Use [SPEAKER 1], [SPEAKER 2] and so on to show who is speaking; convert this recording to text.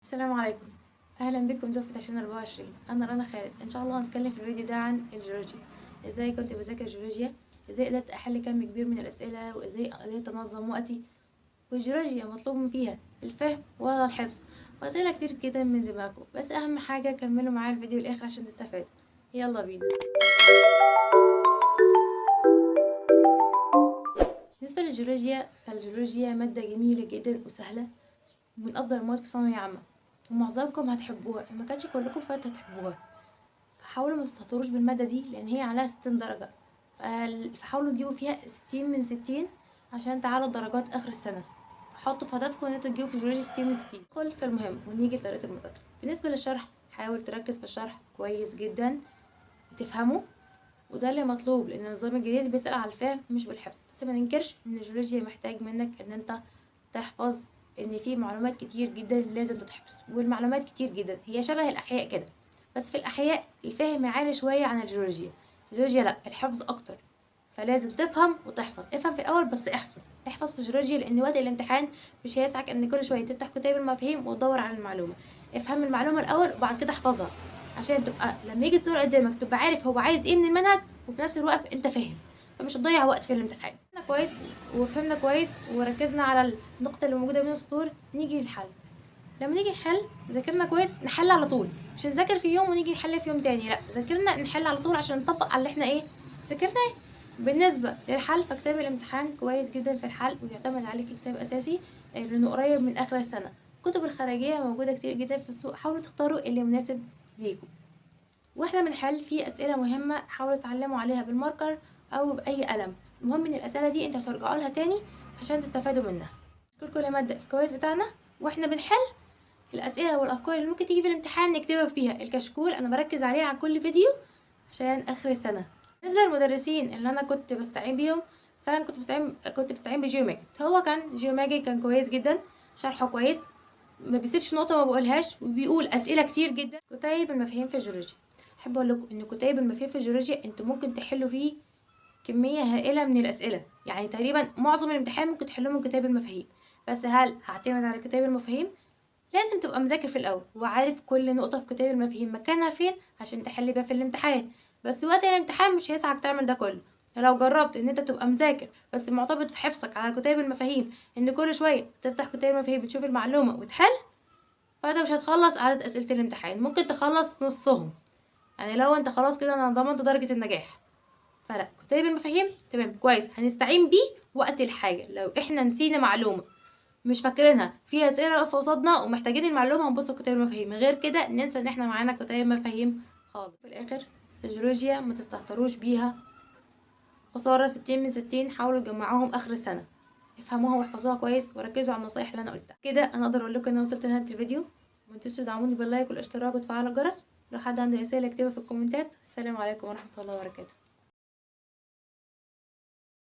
[SPEAKER 1] السلام عليكم. اهلا بكم دفعة 2024. انا رنا خالد. ان شاء الله هنتكلم في الفيديو ده عن الجيولوجيا، ازاي كنت بذاكر جيولوجيا، ازاي قدرت احل كم كبير من الاسئله، وازاي قدرت انظم وقتي. والجيولوجيا مطلوب فيها الفهم ولا الحفظ، واسئله كتير جدا من دماغكم، بس اهم حاجه كملوا معايا الفيديو الاخر عشان تستفادوا. يلا بينا. بالنسبه للجيولوجيا، فالجيولوجيا ماده جميله جدا وسهله، من افضل المواد في ثانويه عامه، ومعظمكم هتحبوها، ما كانش كلكم هتحبوها. فحاولوا ما تستهتروش بالمادة دي لأن هي عليها 60 درجة، فحاولوا تجيبوا فيها 60 من 60 عشان تعالوا درجات آخر السنة. حطوا في هدفكم ان انتوا تجيبوا في جيولوجيا 60 من 60. ندخل في المهم ونيجي لطريقة المذاكرة. بالنسبة للشرح، حاول تركز في الشرح كويس جدا وتفهمه، وده اللي مطلوب لأن النظام الجديد بيسأل على الفهم مش بالحفظ. بس ما ننكرش ان الجيولوجيا محتاج منك ان انت تحفظ، ان في معلومات كتير جدا لازم تتحفظ، والمعلومات كتير جدا هي شبه الأحياء كده، بس في الأحياء الفهم عالي شوية عن الجيولوجيا. الجيولوجيا لأ، الحفظ أكتر، فلازم تفهم وتحفظ. افهم في الأول بس احفظ في الجيولوجيا، لأن وقت الامتحان مش هيسعك إن كل شوية تفتح كتاب المفاهيم وتدور على المعلومة. افهم المعلومة الأول وبعد كده احفظها، عشان تبقى لما يجي السؤال قدامك تبقى عارف هو عايز ايه من المنهج، وفي نفس الوقت انت فاهم، فمش هتضيع وقت في الامتحان. فهمنا كويس وفهمنا كويس وركزنا على النقطة اللي موجودة بين السطور، نيجي للحل. لما نيجي نحل ذاكرنا كويس، نحل على طول، مش نذاكر في يوم ونيجي نحل في يوم تاني، لا ذاكرنا نحل على طول عشان نطبق على اللي احنا ذاكرناه. بالنسبة للحل، فكتاب الامتحان كويس جدا في الحل، ويعتمد عليه كتاب اساسي لانه قريب من اخر السنة. الكتب الخارجية موجودة كتير جدا في السوق، حاولوا تختاروا اللي مناسب ليكم. واحنا بنحل في اسئلة مهمة، حاولوا تعلموا عليها بالماركر او باي قلم. المهم ان الاسئلة دي انتوا هترجعوا لها تاني عشان تستفادوا منها. كل مادة الكويس بتاعنا، واحنا بنحل الأسئلة والأفكار اللي ممكن تيجي في الامتحان نكتبها فيها. الكشكول أنا بركز عليه عن كل فيديو عشان آخر السنة. بالنسبة للمدرسين اللي أنا كنت بستعين بيهم، فأنا كنت بستعين بجيوماجي. هو كان جيوماجي كان كويس جدا، شرحه كويس، ما بيسيبش نقطة ما بقولهاش، وبيقول أسئلة كتير جدا. كتيب المفاهيم في الجيولوجيا، أحب أقول لكم إن كتيب المفاهيم في الجيولوجيا أنتوا ممكن تحلوا فيه كمية هائلة من الأسئلة، يعني تقريبا معظم الامتحان ممكن تحلوه من كتاب المفاهيم. بس هل هعتمد على كتاب المفاهيم؟ لازم تبقى مذاكر في الاول وعارف كل نقطه في كتاب المفاهيم مكانها فين عشان تحل بيها في الامتحان. بس وقت الامتحان مش هيسعك تعمل ده كله. لو جربت ان انت تبقى مذاكر بس معتمد في حفظك على كتاب المفاهيم، ان كل شويه تفتح كتاب المفاهيم بتشوف المعلومه وتحل، فانت مش هتخلص عدد اسئله الامتحان، ممكن تخلص نصهم. يعني لو انت خلاص كده انا ضمنت درجه النجاح. فلا، كتاب المفاهيم تمام كويس، هنستعين بيه وقت الحاجه. لو احنا نسينا معلومه مش فاكرينها، في اسئله واقفه قصادنا ومحتاجين المعلومه، هنبص في كتاب المفاهيم، غير كده ننسى ان احنا معانا كتاب مفاهيم خالص. في الاخر الجيولوجيا ما تستهتروش بيها، خساره 60 من 60. حاولوا تجمعوهم اخر السنه، افهموها واحفظوها كويس وركزوا على النصايح اللي انا قلتها. كده انا اقدر اقول لكم ان انا وصلت لنهايه الفيديو. ما تنسوش تدعموني باللايك والاشتراك وتفعلوا الجرس. لو حد عنده اسئله يكتبها في الكومنتات. السلام عليكم ورحمه الله وبركاته.